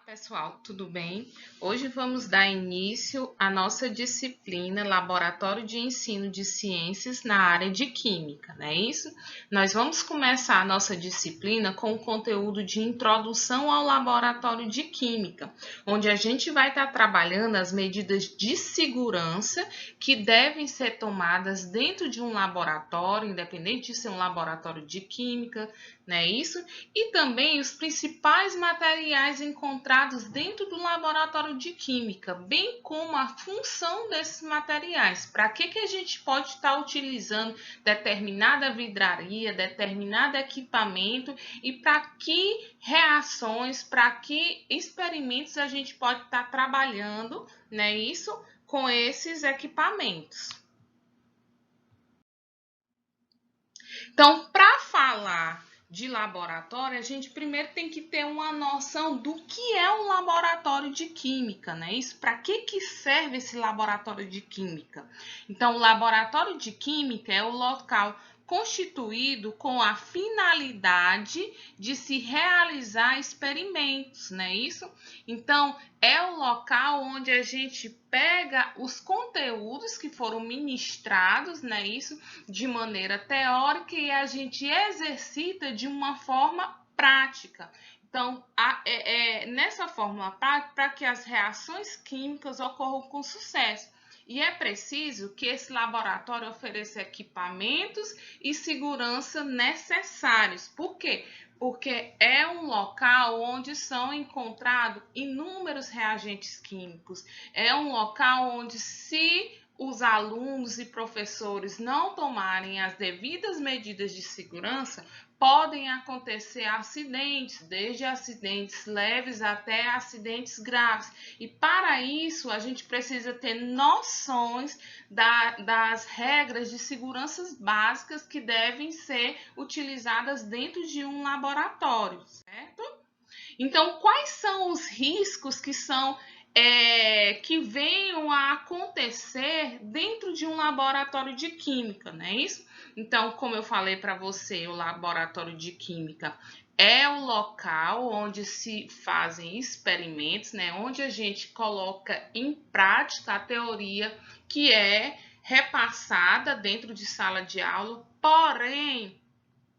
Pessoal, tudo bem? Hoje vamos dar início à nossa disciplina Laboratório de Ensino de Ciências na área de Química, não é isso? Nós vamos começar a nossa disciplina com o conteúdo de Introdução ao Laboratório de Química, onde a gente vai estar trabalhando as medidas de segurança que devem ser tomadas dentro de um laboratório, independente de ser um laboratório de Química, não é isso? E também os principais materiais encontrados dentro do laboratório de Química, bem como a função desses materiais. Para que a gente pode estar utilizando determinada vidraria, determinado equipamento e para que reações, para que experimentos a gente pode estar trabalhando, não é isso? Com esses equipamentos. Então, para falar de laboratório, a gente primeiro tem que ter uma noção do que é um laboratório de química, né? Isso, para que serve esse laboratório de química? Então, o laboratório de química é o local constituído com a finalidade de se realizar experimentos, não é isso? Então, é o local onde a gente pega os conteúdos que foram ministrados, não é isso? De maneira teórica e a gente exercita de uma forma prática. Então, nessa forma prática, para que as reações químicas ocorram com sucesso. E é preciso que esse laboratório ofereça equipamentos e segurança necessários. Por quê? Porque é um local onde são encontrados inúmeros reagentes químicos. É um local onde, se os alunos e professores não tomarem as devidas medidas de segurança, podem acontecer acidentes, desde acidentes leves até acidentes graves. E para isso, a gente precisa ter noções das regras de segurança básicas que devem ser utilizadas dentro de um laboratório, certo? Então, quais são os riscos que venham a acontecer dentro de um laboratório de química, não é isso? Então, como eu falei para você, o laboratório de química é o local onde se fazem experimentos, né? Onde a gente coloca em prática a teoria que é repassada dentro de sala de aula, porém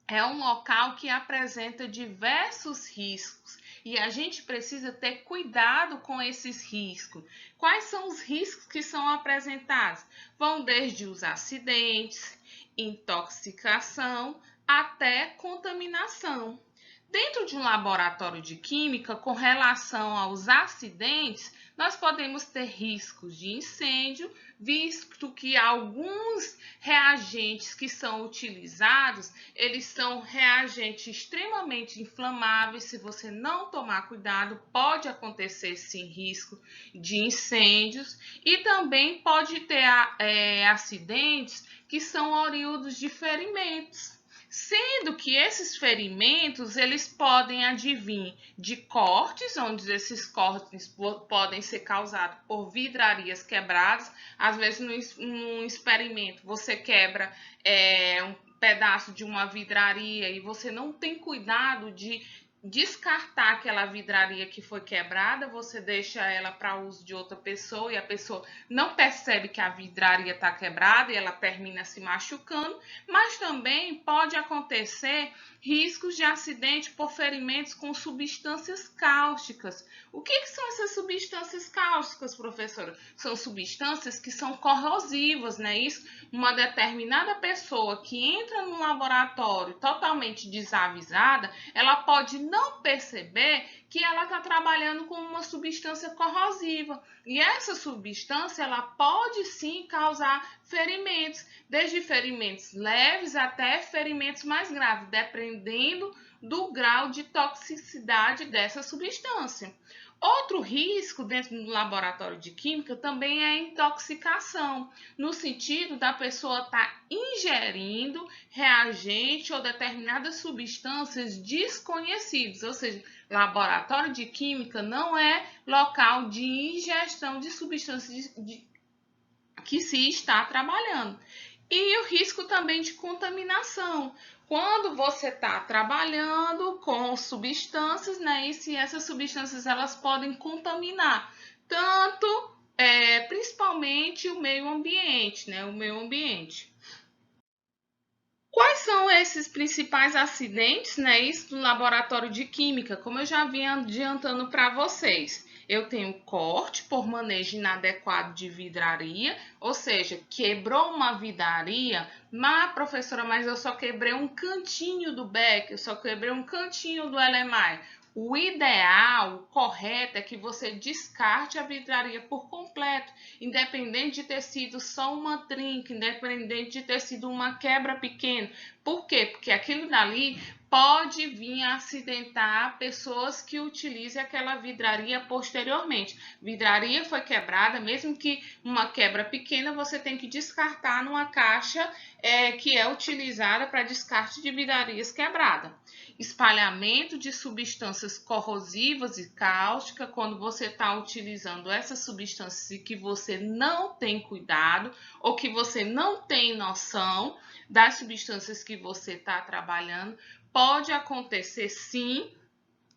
é um local que apresenta diversos riscos e a gente precisa ter cuidado com esses riscos. Quais são os riscos que são apresentados? Vão desde os acidentes, intoxicação até contaminação. Dentro de um laboratório de química, com relação aos acidentes, nós podemos ter riscos de incêndio, visto que alguns reagentes que são utilizados, eles são reagentes extremamente inflamáveis. Se você não tomar cuidado, pode acontecer sim risco de incêndios e também pode ter acidentes que são oriundos de ferimentos. Sendo que esses ferimentos, eles podem advir de cortes, onde esses cortes podem ser causados por vidrarias quebradas. Às vezes, num experimento, você quebra um pedaço de uma vidraria e você não tem cuidado de descartar aquela vidraria que foi quebrada, você deixa ela para uso de outra pessoa e a pessoa não percebe que a vidraria está quebrada e ela termina se machucando, mas também pode acontecer riscos de acidente por ferimentos com substâncias cáusticas. O que são essas substâncias cáusticas, professora? São substâncias que são corrosivas, não é isso? Uma determinada pessoa que entra no laboratório totalmente desavisada, ela pode não perceber que ela está trabalhando com uma substância corrosiva. E essa substância, ela pode sim causar ferimentos, desde ferimentos leves até ferimentos mais graves, dependendo do grau de toxicidade dessa substância. Outro risco dentro do laboratório de química também é a intoxicação, no sentido da pessoa estar ingerindo reagente ou determinadas substâncias desconhecidas, ou seja, laboratório de química não é local de ingestão de substâncias que se está trabalhando. E o risco também de contaminação. quando você está trabalhando com substâncias, né? E se essas substâncias elas podem contaminar tanto, principalmente o meio ambiente, né? O meio ambiente. Quais são esses principais acidentes, né? Isso do laboratório de química, como eu já vinha adiantando para vocês. Eu tenho corte por manejo inadequado de vidraria, ou seja, quebrou uma vidraria, mas professora, mas eu só quebrei um cantinho do beck, eu só quebrei um cantinho do LMI. O ideal, o correto, é que você descarte a vidraria por completo, independente de ter sido só uma trinca, independente de ter sido uma quebra pequena. Por quê? Porque aquilo dali pode vir a acidentar pessoas que utilizem aquela vidraria posteriormente. Vidraria foi quebrada, mesmo que uma quebra pequena, você tem que descartar numa caixa que é utilizada para descarte de vidrarias quebradas. Espalhamento de substâncias corrosivas e cáusticas, quando você está utilizando essas substâncias e que você não tem cuidado ou que você não tem noção das substâncias que você está trabalhando, pode acontecer sim,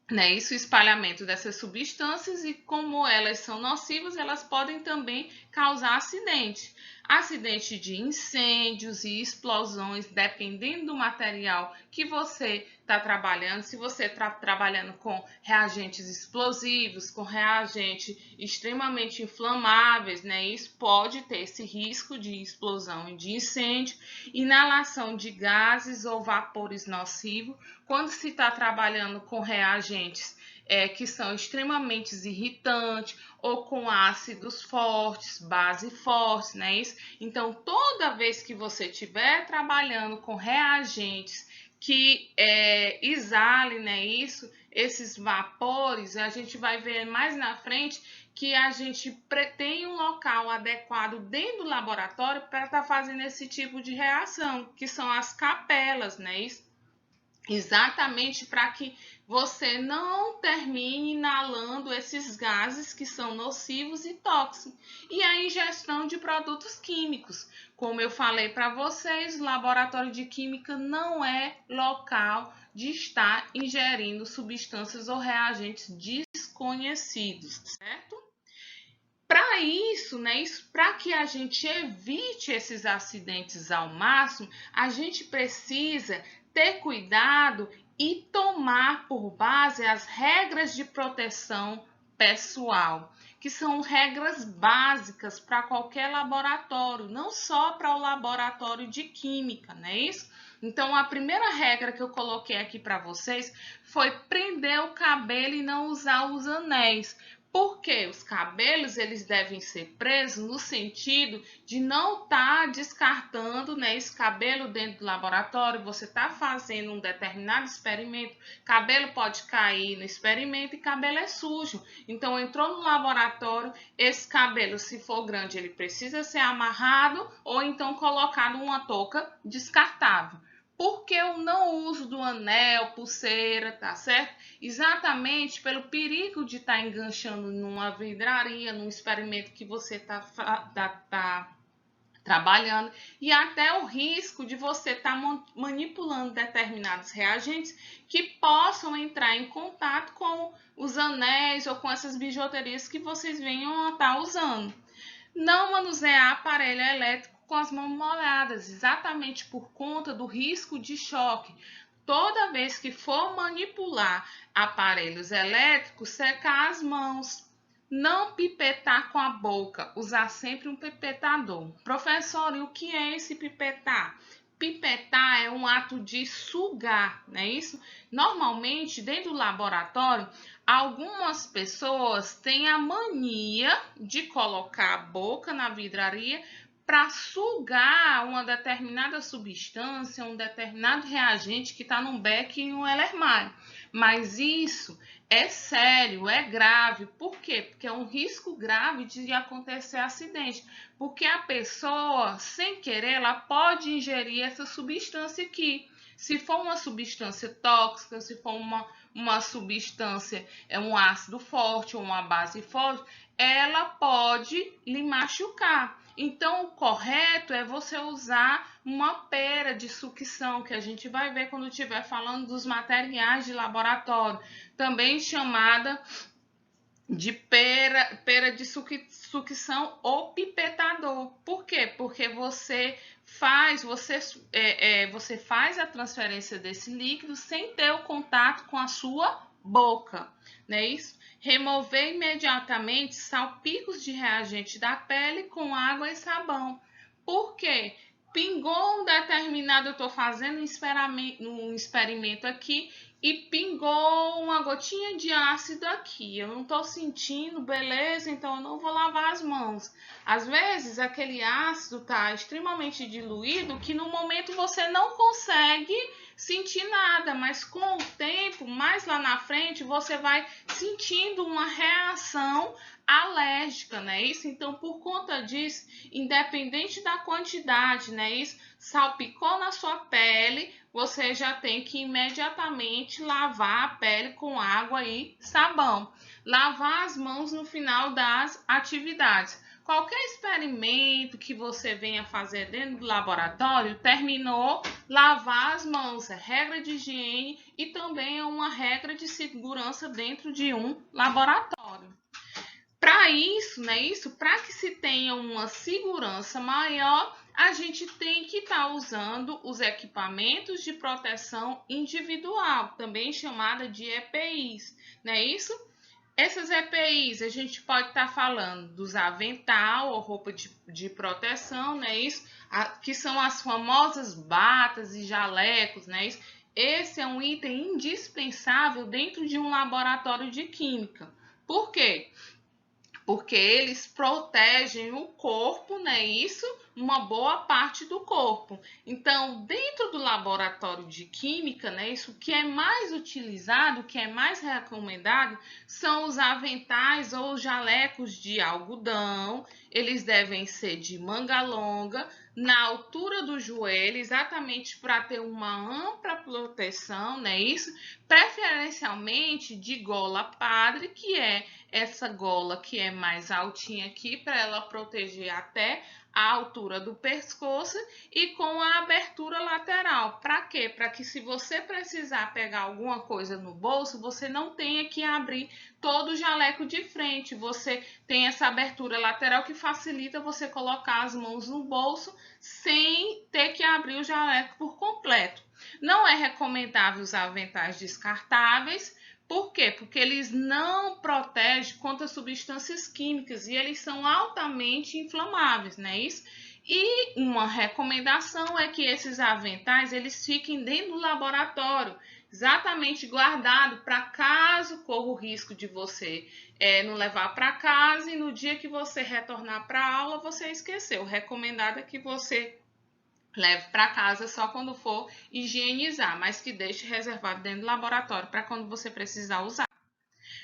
né, isso, o espalhamento dessas substâncias, e como elas são nocivas, elas podem também causar acidente. Acidente de incêndios e explosões, dependendo do material que você está trabalhando. Se você está trabalhando com reagentes explosivos, com reagentes extremamente inflamáveis, né, isso pode ter esse risco de explosão e de incêndio. Inalação de gases ou vapores nocivos, quando se está trabalhando com reagentes que são extremamente irritantes ou com ácidos fortes, base forte, né? Isso? Então, toda vez que você estiver trabalhando com reagentes que exalem, né, esses vapores, a gente vai ver mais na frente que a gente tem um local adequado dentro do laboratório para estar fazendo esse tipo de reação, que são as capelas, né? Isso? Exatamente para que você não termine inalando esses gases que são nocivos e tóxicos. E a ingestão de produtos químicos. Como eu falei para vocês, o laboratório de química não é local de estar ingerindo substâncias ou reagentes desconhecidos, certo? Para isso, né, para que a gente evite esses acidentes ao máximo, a gente precisa ter cuidado e tomar por base as regras de proteção pessoal, que são regras básicas para qualquer laboratório, não só para o laboratório de química, não é isso? Então, a primeira regra que eu coloquei aqui para vocês foi prender o cabelo e não usar os anéis. Porque os cabelos eles devem ser presos no sentido de não estar descartando, né, esse cabelo dentro do laboratório. Você está fazendo um determinado experimento, cabelo pode cair no experimento e cabelo é sujo. Então entrou no laboratório, esse cabelo, se for grande, ele precisa ser amarrado ou então colocado uma touca descartável. Por que o não uso do anel, pulseira, tá certo? Exatamente pelo perigo de estar enganchando numa vidraria, num experimento que você está trabalhando, e até o risco de você estar manipulando determinados reagentes que possam entrar em contato com os anéis ou com essas bijuterias que vocês venham a estar usando. Não manusear aparelho elétrico com as mãos molhadas, exatamente por conta do risco de choque. Toda vez que for manipular aparelhos elétricos, secar as mãos. Não pipetar com a boca, usar sempre um pipetador. Professor, e o que é esse pipetar? Pipetar é um ato de sugar, não é isso? Normalmente, dentro do laboratório, algumas pessoas têm a mania de colocar a boca na vidraria para sugar uma determinada substância, um determinado reagente que está num beck e um LMI. Mas isso é sério, é grave. Por quê? Porque é um risco grave de acontecer acidente. Porque a pessoa, sem querer, ela pode ingerir essa substância aqui. Se for uma substância tóxica, se for uma substância, um ácido forte ou uma base forte, ela pode lhe machucar. Então, o correto é você usar uma pera de sucção, que a gente vai ver quando estiver falando dos materiais de laboratório, também chamada de pera de sucção ou pipetador. Por quê? Porque você faz a transferência desse líquido sem ter o contato com a sua boca, não é isso? Remover imediatamente salpicos de reagente da pele com água e sabão. Por quê? Pingou um determinado, eu estou fazendo um experimento aqui e pingou uma gotinha de ácido aqui. Eu não estou sentindo, beleza, então eu não vou lavar as mãos. Às vezes aquele ácido está extremamente diluído que no momento você não consegue sentir nada, mas com o tempo, mais lá na frente, você vai sentindo uma reação alérgica, né? Isso, então, por conta disso, independente da quantidade, né? Isso, salpicou na sua pele, você já tem que imediatamente lavar a pele com água e sabão. Lavar as mãos no final das atividades. Qualquer experimento que você venha fazer dentro do laboratório, terminou, lavar as mãos. É regra de higiene e também é uma regra de segurança dentro de um laboratório. Para isso, né, para que se tenha uma segurança maior, a gente tem que estar usando os equipamentos de proteção individual, também chamada de EPIs, não é isso? Essas EPIs, a gente pode estar falando dos avental ou roupa de proteção, né? Isso, que são as famosas batas e jalecos, né? Isso, esse é um item indispensável dentro de um laboratório de química. Por quê? Porque eles protegem o corpo, né? Isso, uma boa parte do corpo. Então, dentro do laboratório de química, né? Isso que é mais utilizado, que é mais recomendado, são os aventais ou jalecos de algodão. Eles devem ser de manga longa, na altura do joelho, exatamente para ter uma ampla proteção, né? Isso, preferencialmente de gola padre, que é essa gola que é mais altinha aqui, para ela proteger até a altura do pescoço e com a abertura lateral. Para quê? Para que se você precisar pegar alguma coisa no bolso, você não tenha que abrir todo o jaleco de frente. Você tem essa abertura lateral que facilita você colocar as mãos no bolso sem ter que abrir o jaleco por completo. Não é recomendável usar aventais descartáveis. Por quê? Porque eles não protegem contra substâncias químicas e eles são altamente inflamáveis, não é isso? E uma recomendação é que esses aventais eles fiquem dentro do laboratório, exatamente guardado para caso corra o risco de você não levar para casa e no dia que você retornar para a aula você esqueceu. O recomendado é que você leve para casa só quando for higienizar, mas que deixe reservado dentro do laboratório para quando você precisar usar.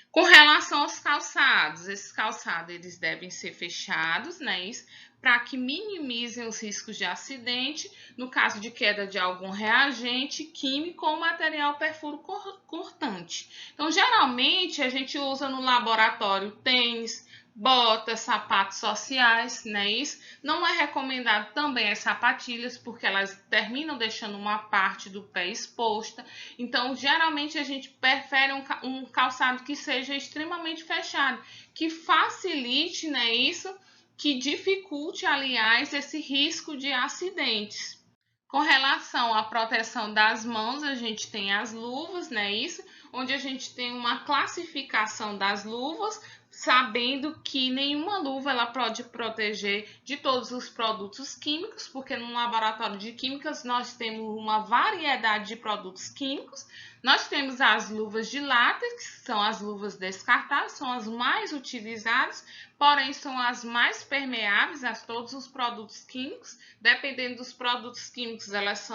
Com relação aos calçados, esses calçados eles devem ser fechados, né? Para que minimizem os riscos de acidente no caso de queda de algum reagente químico ou material perfuro cortante. Então, geralmente a gente usa no laboratório tênis, botas, sapatos sociais, né? Isso não é recomendado também as sapatilhas, porque elas terminam deixando uma parte do pé exposta. Então, geralmente a gente prefere um calçado que seja extremamente fechado, que facilite, né? Isso, que dificulte, aliás, esse risco de acidentes. Com relação à proteção das mãos, a gente tem as luvas, né? Isso, onde a gente tem uma classificação das luvas, sabendo que nenhuma luva ela pode proteger de todos os produtos químicos, porque no laboratório de químicas nós temos uma variedade de produtos químicos. Nós temos as luvas de látex, que são as luvas descartáveis, são as mais utilizadas, porém são as mais permeáveis a todos os produtos químicos. Dependendo dos produtos químicos, elas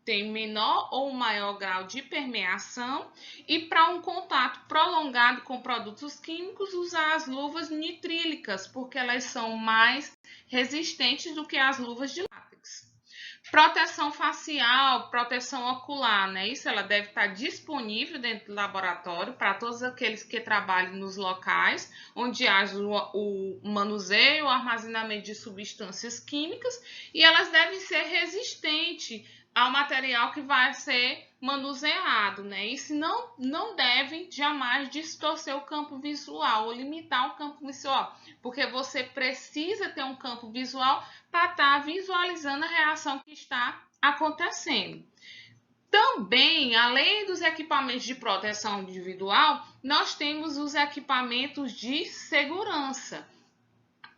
têm menor ou maior grau de permeação, e para um contato prolongado com produtos químicos, usar as luvas nitrílicas, porque elas são mais resistentes do que as luvas de látex. Proteção facial, proteção ocular, né? Isso ela deve estar disponível dentro do laboratório para todos aqueles que trabalham nos locais onde haja o manuseio, o armazenamento de substâncias químicas, e elas devem ser resistentes ao material que vai ser manuseado, né? Isso não deve jamais distorcer o campo visual ou limitar o campo visual, porque você precisa ter um campo visual para estar visualizando a reação que está acontecendo. Também, além dos equipamentos de proteção individual, nós temos os equipamentos de segurança,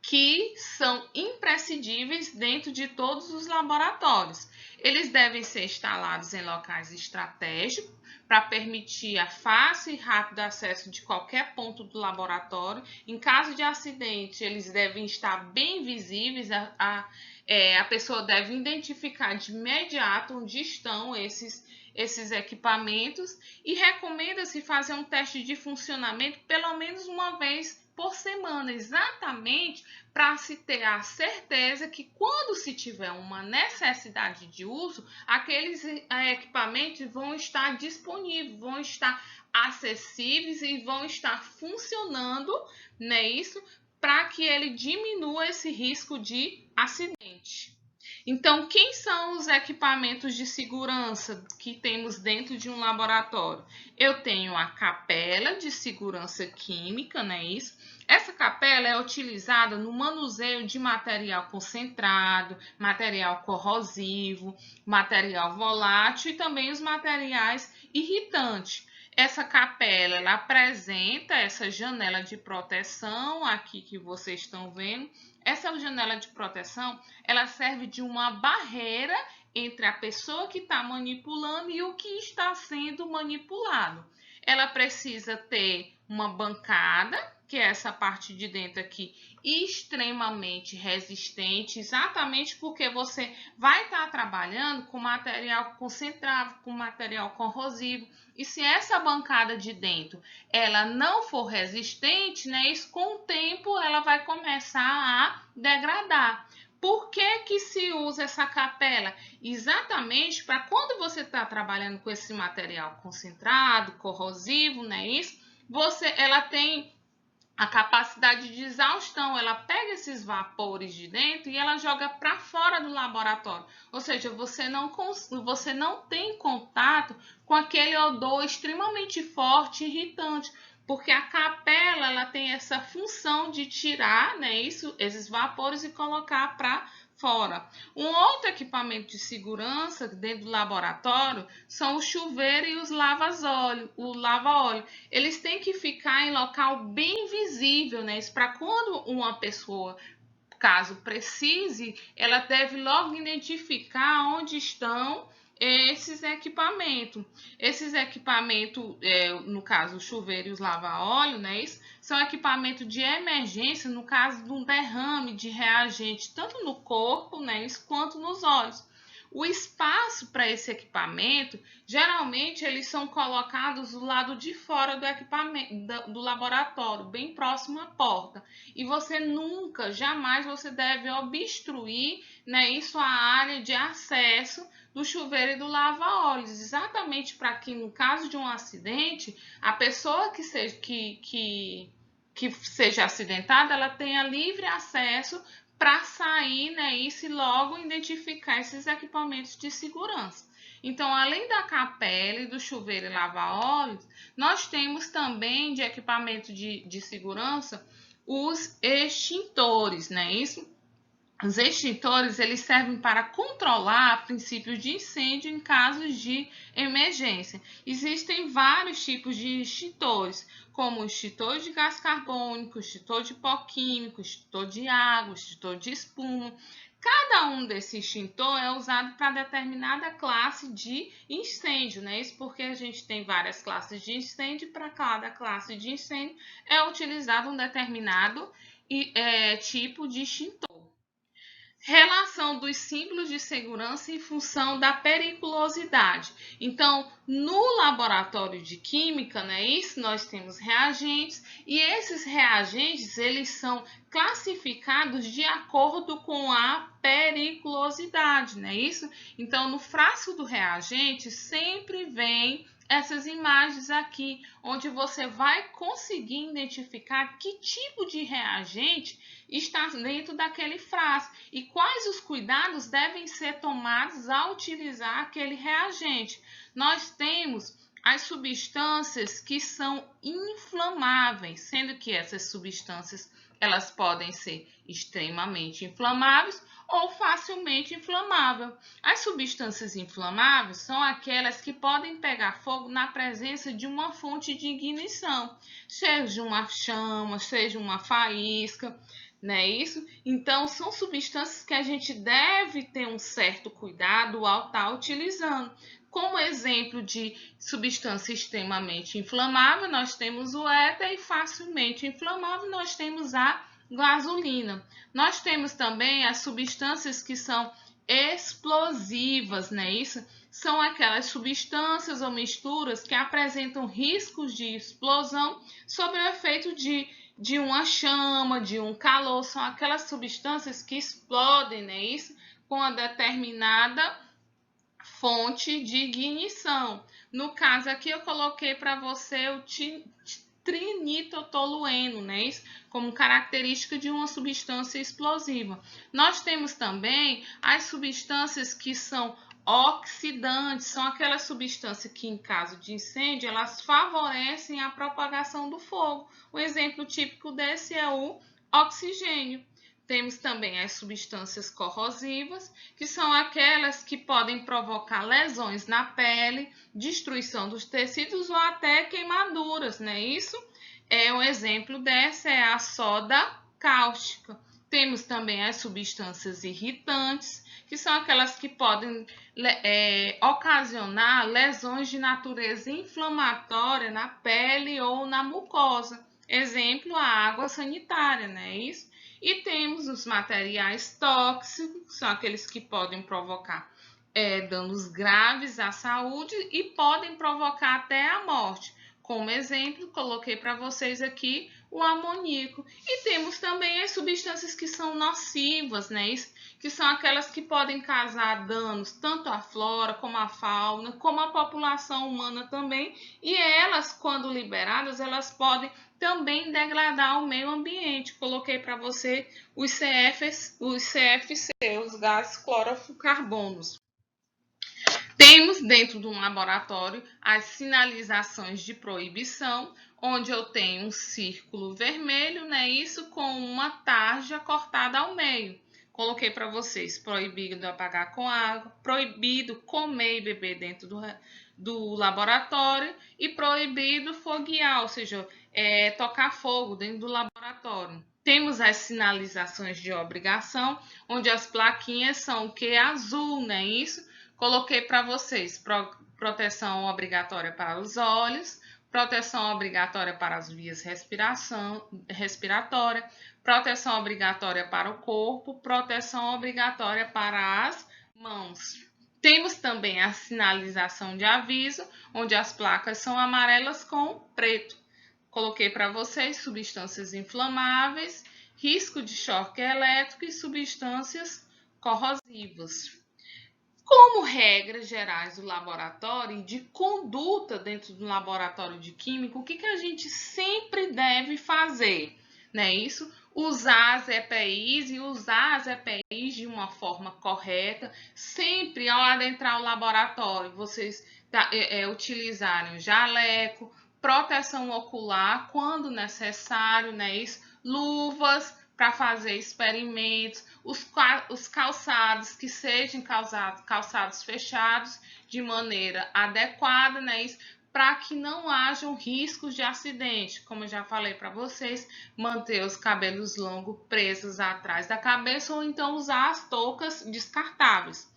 que são imprescindíveis dentro de todos os laboratórios. Eles devem ser instalados em locais estratégicos para permitir a fácil e rápido acesso de qualquer ponto do laboratório. Em caso de acidente, eles devem estar bem visíveis, a pessoa deve identificar de imediato onde estão esses equipamentos, e recomenda-se fazer um teste de funcionamento pelo menos uma vez por semana, exatamente para se ter a certeza que quando se tiver uma necessidade de uso, aqueles equipamentos vão estar disponíveis, vão estar acessíveis e vão estar funcionando, né, isso, para que ele diminua esse risco de acidente. Então, quem são os equipamentos de segurança que temos dentro de um laboratório? Eu tenho a capela de segurança química, né? Isso. Essa capela é utilizada no manuseio de material concentrado, material corrosivo, material volátil e também os materiais irritantes. Essa capela, ela apresenta essa janela de proteção aqui que vocês estão vendo. Essa janela de proteção, ela serve de uma barreira entre a pessoa que está manipulando e o que está sendo manipulado. Ela precisa ter uma bancada, que é essa parte de dentro aqui, extremamente resistente, exatamente porque você vai estar trabalhando com material concentrado, com material corrosivo, e se essa bancada de dentro ela não for resistente, né, isso com o tempo ela vai começar a degradar. Por que se usa essa capela? Exatamente para quando você está trabalhando com esse material concentrado, corrosivo, né, isso, ela tem a capacidade de exaustão, ela pega esses vapores de dentro e ela joga para fora do laboratório. Ou seja, você não tem contato com aquele odor extremamente forte e irritante, porque a capela ela tem essa função de tirar, né, esses vapores e colocar para fora. Um outro equipamento de segurança dentro do laboratório são o chuveiro e os lava-óleo. Eles têm que ficar em local bem visível, né? Isso para quando uma pessoa, caso precise, ela deve logo identificar onde estão esses equipamentos. Esses equipamentos, no caso o chuveiro e os lava-óleo, né, são equipamentos de emergência no caso de um derrame de reagente, tanto no corpo, né, quanto nos olhos. O espaço para esse equipamento, geralmente eles são colocados do lado de fora do equipamento, do laboratório, bem próximo à porta. E você nunca, jamais você deve obstruir, né, a área de acesso do chuveiro e do lava-óleos, exatamente para que no caso de um acidente, a pessoa que seja acidentada, ela tenha livre acesso para sair, né, e logo identificar esses equipamentos de segurança. Então, além da capela e do chuveiro e lava-óleos, nós temos também de equipamento de segurança os extintores, né? Os extintores eles servem para controlar princípios de incêndio em casos de emergência. Existem vários tipos de extintores, como o extintor de gás carbônico, extintor de pó químico, extintor de água, extintor de espuma. Cada um desses extintores é usado para determinada classe de incêndio, né? Isso porque a gente tem várias classes de incêndio, para cada classe de incêndio é utilizado um determinado tipo de extintor. Relação dos símbolos de segurança em função da periculosidade. Então, no laboratório de química, né, isso nós temos reagentes e esses reagentes eles são classificados de acordo com a periculosidade, né? Isso. Então, no frasco do reagente sempre vem essas imagens aqui, onde você vai conseguir identificar que tipo de reagente está dentro daquele frasco e quais os cuidados devem ser tomados ao utilizar aquele reagente. Nós temos as substâncias que são inflamáveis, sendo que essas substâncias elas podem ser extremamente inflamáveis ou facilmente inflamáveis. As substâncias inflamáveis são aquelas que podem pegar fogo na presença de uma fonte de ignição, seja uma chama, seja uma faísca, não é isso? Então, são substâncias que a gente deve ter um certo cuidado ao estar utilizando. Como exemplo de substância extremamente inflamável, nós temos o éter e facilmente inflamável, nós temos a gasolina. Nós temos também as substâncias que são explosivas, né? Isso são aquelas substâncias ou misturas que apresentam riscos de explosão sob o efeito de uma chama, de um calor. São aquelas substâncias que explodem, né? Isso com a determinada fonte de ignição. No caso aqui eu coloquei para você o trinitrotolueno, né? Isso como característica de uma substância explosiva. Nós temos também as substâncias que são oxidantes, são aquelas substâncias que, em caso de incêndio, elas favorecem a propagação do fogo. O exemplo típico desse é o oxigênio. Temos também as substâncias corrosivas, que são aquelas que podem provocar lesões na pele, destruição dos tecidos ou até queimaduras, né? Isso é um exemplo dessa, é a soda cáustica. Temos também as substâncias irritantes, que são aquelas que podem ocasionar lesões de natureza inflamatória na pele ou na mucosa. Exemplo, a água sanitária, né? Isso. E temos os materiais tóxicos, que são aqueles que podem provocar danos graves à saúde e podem provocar até a morte. Como exemplo, coloquei para vocês aqui o amoníaco. E temos também as substâncias que são nocivas, né? Que são aquelas que podem causar danos tanto à flora como à fauna, como à população humana também. E elas, quando liberadas, elas podem também degradar o meio ambiente. Coloquei para você os CFC, os gases clorofluorcarbonos. Temos dentro de um laboratório as sinalizações de proibição, onde eu tenho um círculo vermelho, né? Isso com uma tarja cortada ao meio. Coloquei para vocês, proibido apagar com água, proibido comer e beber dentro do laboratório e proibido foguear, ou seja, tocar fogo dentro do laboratório. Temos as sinalizações de obrigação, onde as plaquinhas são o que? Azul, né? Isso. Coloquei para vocês proteção obrigatória para os olhos, proteção obrigatória para as vias respiratórias, proteção obrigatória para o corpo, proteção obrigatória para as mãos. Temos também a sinalização de aviso, onde as placas são amarelas com preto. Coloquei para vocês substâncias inflamáveis, risco de choque elétrico e substâncias corrosivas. Como regras gerais do laboratório e de conduta dentro do laboratório de química, o que a gente sempre deve fazer? Né? Isso, usar as EPIs e usar as EPIs de uma forma correta. Sempre ao adentrar o laboratório, vocês utilizarem o jaleco, proteção ocular quando necessário, né? Isso, luvas para fazer experimentos, os calçados que sejam calçados fechados de maneira adequada, né? Para que não hajam riscos de acidente. Como eu já falei para vocês, manter os cabelos longos presos atrás da cabeça ou então usar as toucas descartáveis.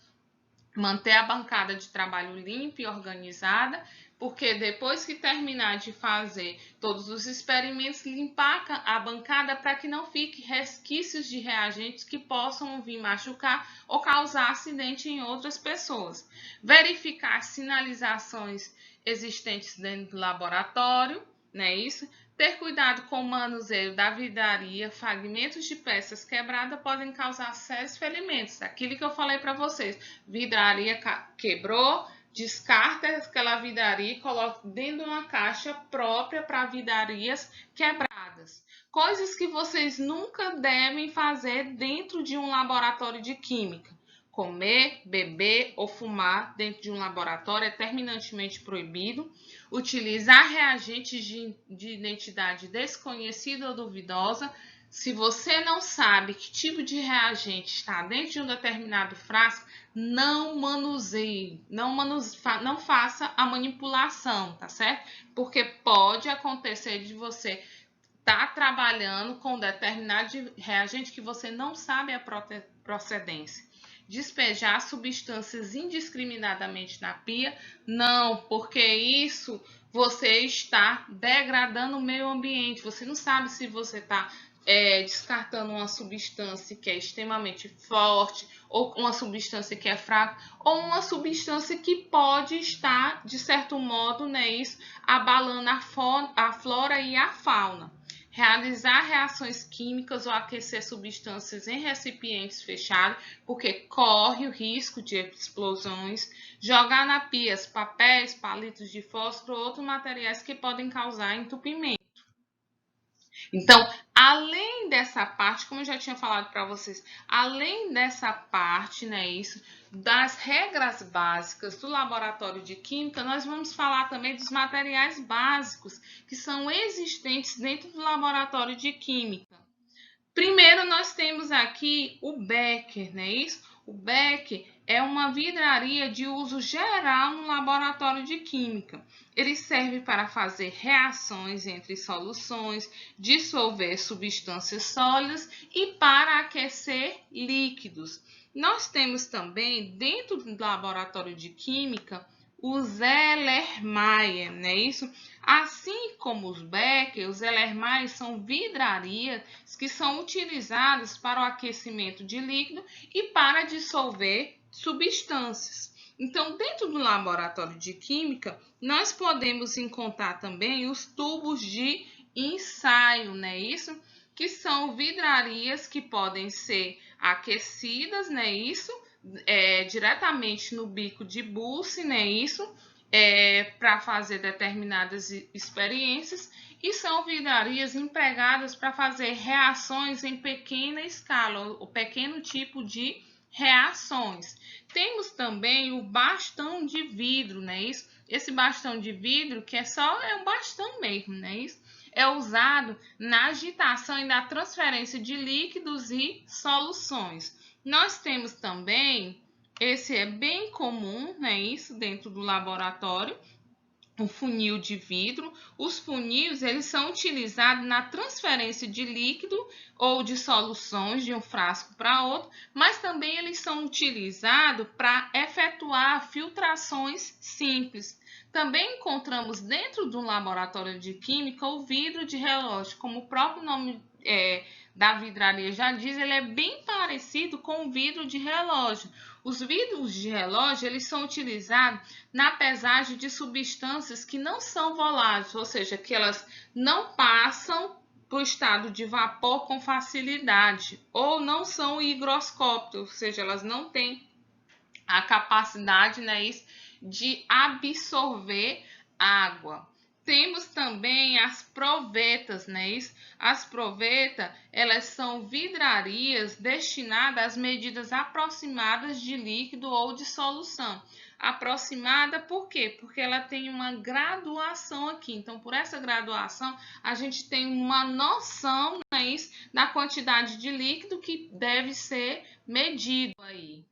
Manter a bancada de trabalho limpa e organizada, porque depois que terminar de fazer todos os experimentos, limpar a bancada para que não fique resquícios de reagentes que possam vir machucar ou causar acidente em outras pessoas. Verificar as sinalizações existentes dentro do laboratório, né? Isso. Ter cuidado com o manuseio da vidraria. Fragmentos de peças quebradas podem causar sérios ferimentos. Aquilo que eu falei para vocês. Vidraria quebrou, descarta aquela vidraria e coloca dentro de uma caixa própria para vidrarias quebradas. Coisas que vocês nunca devem fazer dentro de um laboratório de química. Comer, beber ou fumar dentro de um laboratório é terminantemente proibido. Utilizar reagentes de identidade desconhecida ou duvidosa. Se você não sabe que tipo de reagente está dentro de um determinado frasco, não manuseie, não faça a manipulação, tá certo? Porque pode acontecer de você estar trabalhando com determinado reagente que você não sabe a procedência. Despejar substâncias indiscriminadamente na pia, não, porque isso você está degradando o meio ambiente. Você não sabe se você está descartando uma substância que é extremamente forte, ou uma substância que é fraca, ou uma substância que pode estar, de certo modo, né, isso, abalando a flora e a fauna. Realizar reações químicas ou aquecer substâncias em recipientes fechados, porque corre o risco de explosões. Jogar na pia papéis, palitos de fósforo ou outros materiais que podem causar entupimento. Então, além dessa parte, como eu já tinha falado para vocês, além dessa parte, né, isso, das regras básicas do laboratório de química, nós vamos falar também dos materiais básicos que são existentes dentro do laboratório de química. Primeiro, nós temos aqui o becker, né, isso? O becker é uma vidraria de uso geral no laboratório de química. Ele serve para fazer reações entre soluções, dissolver substâncias sólidas e para aquecer líquidos. Nós temos também, dentro do laboratório de química, o Zellermeyer, não é isso? Assim como os Becker, os Zellermeyer são vidrarias que são utilizadas para o aquecimento de líquido e para dissolver substâncias. Então, dentro do laboratório de química, nós podemos encontrar também os tubos de ensaio, né? Isso, que são vidrarias que podem ser aquecidas, né? Isso, diretamente no bico de Busse, né? Isso, para fazer determinadas experiências, e são vidrarias empregadas para fazer reações em pequena escala, o pequeno tipo de reações. Temos também o bastão de vidro, né? Isso, esse bastão de vidro que é um bastão mesmo, né? Isso é usado na agitação e na transferência de líquidos e soluções. Nós temos também, esse é bem comum, né? Isso dentro do laboratório, um funil de vidro. Os funis, eles são utilizados na transferência de líquido ou de soluções de um frasco para outro, mas também eles são utilizados para efetuar filtrações simples. Também encontramos dentro do laboratório de química o vidro de relógio, como o próprio nome da vidraria já diz, ele é bem parecido com o vidro de relógio. Os vidros de relógio, eles são utilizados na pesagem de substâncias que não são voláteis, ou seja, que elas não passam para o estado de vapor com facilidade, ou não são higroscópicas, ou seja, elas não têm a capacidade, né, de absorver água. Temos também as provetas, né? As provetas, elas são vidrarias destinadas às medidas aproximadas de líquido ou de solução. Aproximada por quê? Porque ela tem uma graduação aqui. Então, por essa graduação, a gente tem uma noção, né, da quantidade de líquido que deve ser medido aí.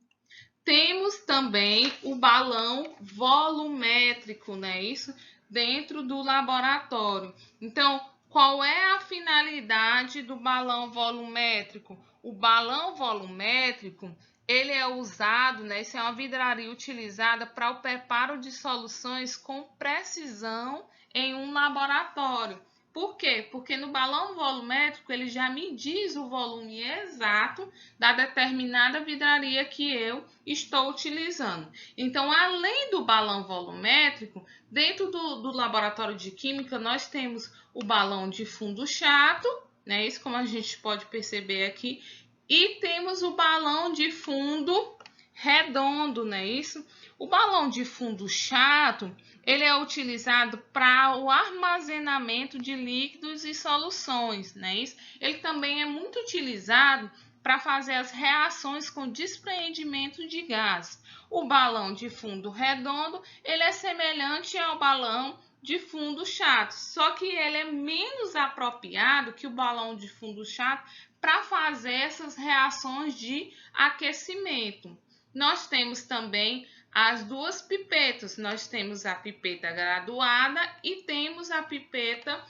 Temos também o balão volumétrico, né? Isso dentro do laboratório. Então, qual é a finalidade do balão volumétrico? O balão volumétrico, ele é usado, né? Isso é uma vidraria utilizada para o preparo de soluções com precisão em um laboratório. Por quê? Porque no balão volumétrico ele já me diz o volume exato da determinada vidraria que eu estou utilizando. Então, além do balão volumétrico, dentro do laboratório de química, nós temos o balão de fundo chato, né? Isso como a gente pode perceber aqui, e temos o balão de fundo redondo, não é isso? O balão de fundo chato, ele é utilizado para o armazenamento de líquidos e soluções, não é isso? Ele também é muito utilizado para fazer as reações com despreendimento de gás. O balão de fundo redondo, ele é semelhante ao balão de fundo chato, só que ele é menos apropriado que o balão de fundo chato para fazer essas reações de aquecimento. Nós temos também as duas pipetas. Nós temos a pipeta graduada e temos a pipeta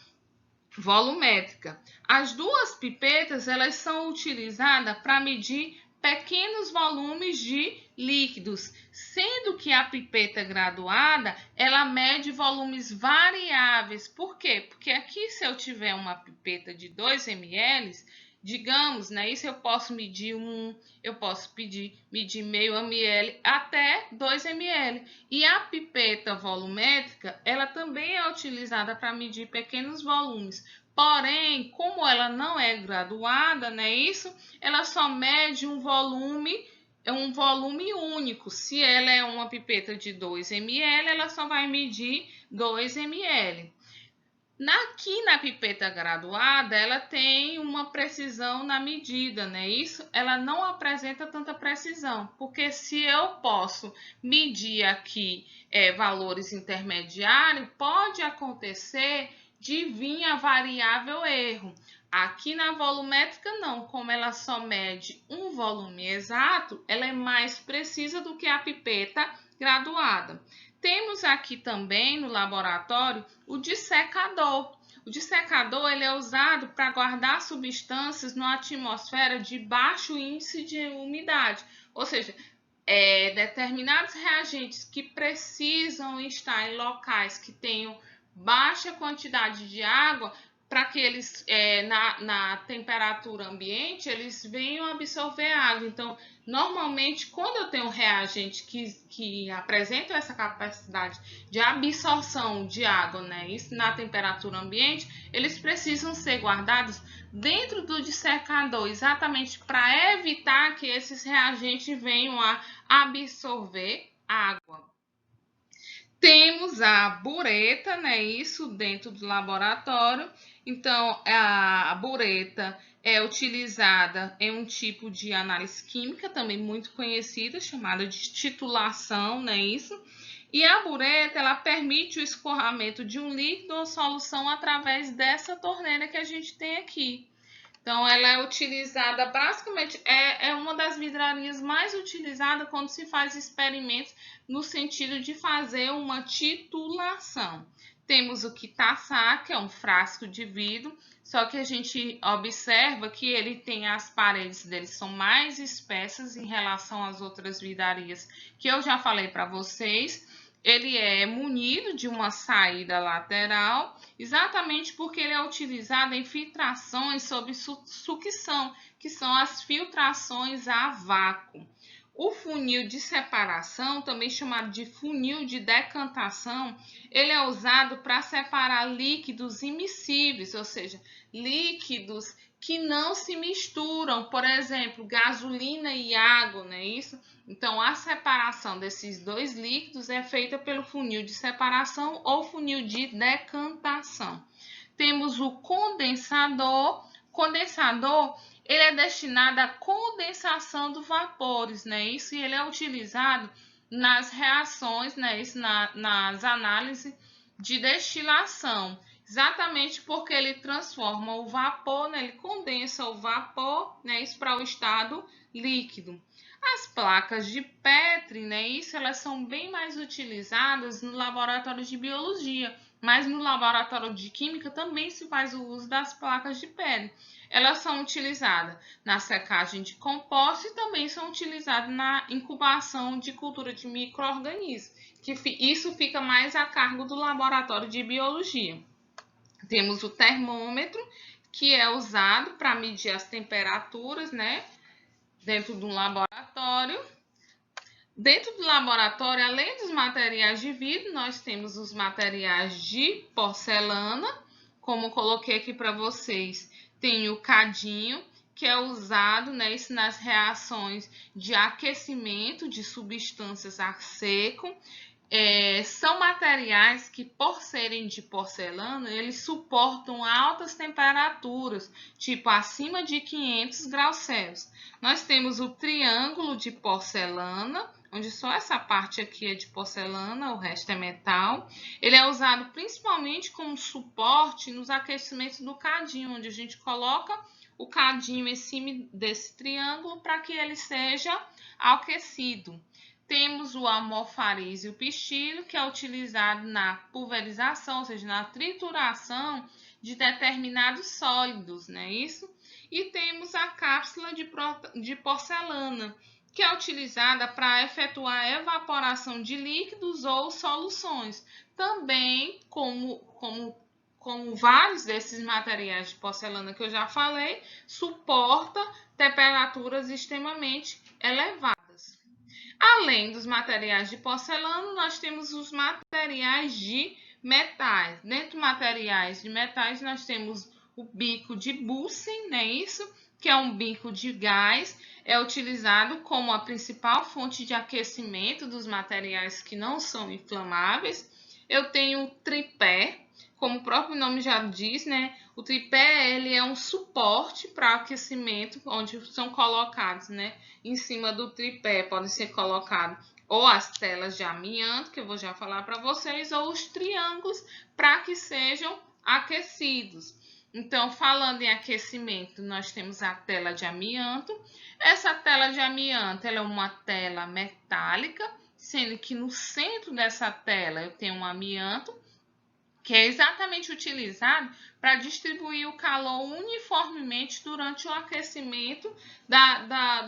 volumétrica. As duas pipetas, elas são utilizadas para medir pequenos volumes de líquidos, sendo que a pipeta graduada, ela mede volumes variáveis. Por quê? Porque aqui, se eu tiver uma pipeta de 2 ml, digamos, né, isso eu posso medir medir meio ml até 2 ml. E a pipeta volumétrica, ela também é utilizada para medir pequenos volumes. Porém, como ela não é graduada, né, isso, ela só mede um volume único. Se ela é uma pipeta de 2 ml, ela só vai medir 2 ml. Aqui na pipeta graduada, ela tem uma precisão na medida, né? Isso, ela não apresenta tanta precisão, porque se eu posso medir aqui valores intermediários, pode acontecer de vir a variável erro. Aqui na volumétrica não, como ela só mede um volume exato, ela é mais precisa do que a pipeta graduada. Temos aqui também no laboratório o dissecador. O dissecador ele é usado para guardar substâncias numa atmosfera de baixo índice de umidade, ou seja, determinados reagentes que precisam estar em locais que tenham baixa quantidade de água, para que eles, na temperatura ambiente, eles venham absorver água. Então, normalmente, quando eu tenho um reagente que apresenta essa capacidade de absorção de água, né, isso na temperatura ambiente, eles precisam ser guardados dentro do dissecador, exatamente para evitar que esses reagentes venham a absorver água. Temos a bureta, né? Isso dentro do laboratório. Então, a bureta é utilizada em um tipo de análise química, também muito conhecida, chamada de titulação, né? Isso. E a bureta, ela permite o escoamento de um líquido ou solução através dessa torneira que a gente tem aqui. Então, ela é utilizada, basicamente, é uma das vidrarias mais utilizadas quando se faz experimentos no sentido de fazer uma titulação. Temos o quitaçá, que é um frasco de vidro, só que a gente observa que ele tem as paredes dele são mais espessas em relação às outras vidrarias que eu já falei para vocês. Ele é munido de uma saída lateral, exatamente porque ele é utilizado em filtrações sob sucção, que são as filtrações a vácuo. O funil de separação, também chamado de funil de decantação, ele é usado para separar líquidos immiscíveis, ou seja, líquidos que não se misturam, por exemplo, gasolina e água, não é isso? Então, a separação desses dois líquidos é feita pelo funil de separação ou funil de decantação. Temos o condensador. Condensador, ele é destinado à condensação dos vapores, né? Isso, e ele é utilizado nas reações, né? Isso, nas análises de destilação. Exatamente porque ele transforma o vapor, né? Ele condensa o vapor, né? Isso para o estado líquido. As placas de Petri, né? Isso, elas são bem mais utilizadas no laboratório de biologia, mas no laboratório de química também se faz o uso das placas de Petri. Elas são utilizadas na secagem de compostos e também são utilizadas na incubação de cultura de micro-organismos, que isso fica mais a cargo do laboratório de biologia. Temos o termômetro, que é usado para medir as temperaturas, né, dentro de um laboratório. Dentro do laboratório, além dos materiais de vidro, nós temos os materiais de porcelana, como coloquei aqui para vocês. Tem o cadinho, que é usado, né, nas reações de aquecimento de substâncias a seco. São materiais que, por serem de porcelana, eles suportam altas temperaturas, tipo acima de 500 graus Celsius. Nós temos o triângulo de porcelana, onde só essa parte aqui é de porcelana, o resto é metal. Ele é usado principalmente como suporte nos aquecimentos do cadinho, onde a gente coloca o cadinho em cima desse triângulo para que ele seja aquecido. Temos o almofariz e o pistilho, que é utilizado na pulverização, ou seja, na trituração de determinados sólidos, não é isso? E temos a cápsula de porcelana, que é utilizada para efetuar a evaporação de líquidos ou soluções. Também, como vários desses materiais de porcelana que eu já falei, suporta temperaturas extremamente elevadas. Além dos materiais de porcelana, nós temos os materiais de metais. Dentro dos materiais de metais, nós temos o bico de Bunsen, não é isso? Que é um bico de gás, é utilizado como a principal fonte de aquecimento dos materiais que não são inflamáveis. Eu tenho o tripé, como o próprio nome já diz, né? O tripé ele é um suporte para aquecimento, onde são colocados, né? Em cima do tripé podem ser colocados ou as telas de amianto, que eu vou já falar para vocês, ou os triângulos para que sejam aquecidos. Então, falando em aquecimento, nós temos a tela de amianto. Essa tela de amianto ela é uma tela metálica, sendo que no centro dessa tela eu tenho um amianto, que é exatamente utilizado para distribuir o calor uniformemente durante o aquecimento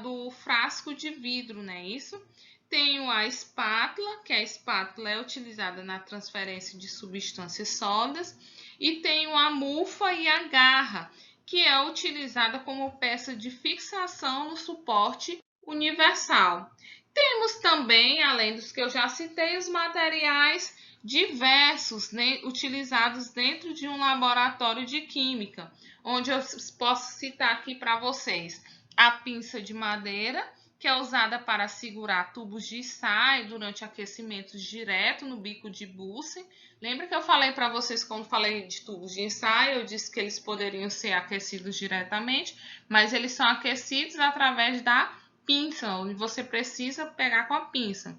do frasco de vidro, não é isso? Tenho a espátula, que a espátula é utilizada na transferência de substâncias sólidas, e tenho a mufa e a garra, que é utilizada como peça de fixação no suporte universal. Temos também, além dos que eu já citei, os materiais diversos, né, utilizados dentro de um laboratório de química, onde eu posso citar aqui para vocês a pinça de madeira, que é usada para segurar tubos de ensaio durante aquecimentos direto no bico de Bunsen. Lembra que eu falei para vocês, quando falei de tubos de ensaio, eu disse que eles poderiam ser aquecidos diretamente, mas eles são aquecidos através da pinça, onde você precisa pegar com a pinça.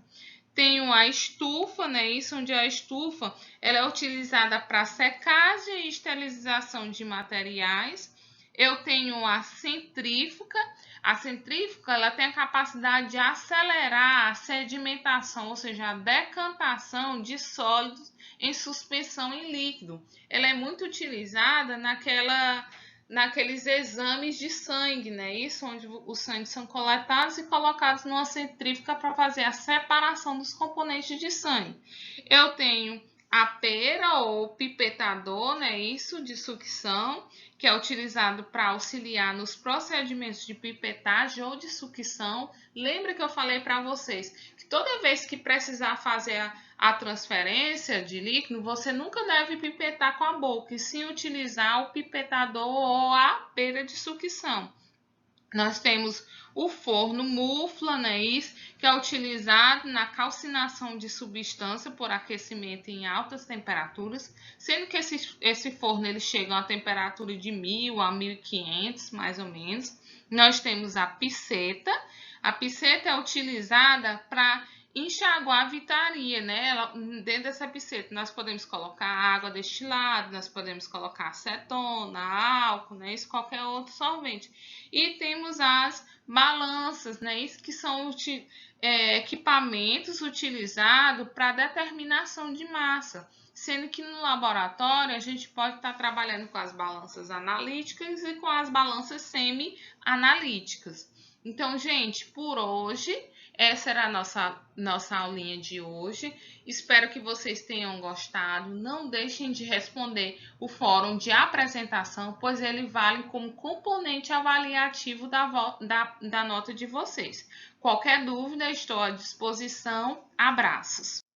Tenho a estufa, né? Isso, onde a estufa ela é utilizada para secagem e esterilização de materiais. Eu tenho a centrífuga. A centrífuga ela tem a capacidade de acelerar a sedimentação, ou seja, a decantação de sólidos em suspensão em líquido. Ela é muito utilizada naqueles exames de sangue, né? Isso, onde os sangues são coletados e colocados numa centrífuga para fazer a separação dos componentes de sangue. Eu tenho a pera ou pipetador, né? Isso, de sucção, que é utilizado para auxiliar nos procedimentos de pipetagem ou de sucção. Lembra que eu falei para vocês que toda vez que precisar fazer a transferência de líquido, você nunca deve pipetar com a boca, e sim utilizar o pipetador ou a pera de sucção. Nós temos o forno mufla, né, isso, que é utilizado na calcinação de substância por aquecimento em altas temperaturas, sendo que esse forno ele chega a uma temperatura de 1000 a 1500, mais ou menos. Nós temos a piceta. A piceta é utilizada para enxaguar a vitraria, né? Dentro dessa piceta nós podemos colocar água destilada, nós podemos colocar acetona, álcool, né? Isso, qualquer outro solvente. E temos as balanças, né? Isso que são equipamentos utilizados para determinação de massa. sendo que no laboratório a gente pode estar trabalhando com as balanças analíticas e com as balanças semi-analíticas. Então, gente, por hoje, essa era a nossa aulinha de hoje. Espero que vocês tenham gostado. Não deixem de responder o fórum de apresentação, pois ele vale como componente avaliativo da nota de vocês. Qualquer dúvida, estou à disposição. Abraços!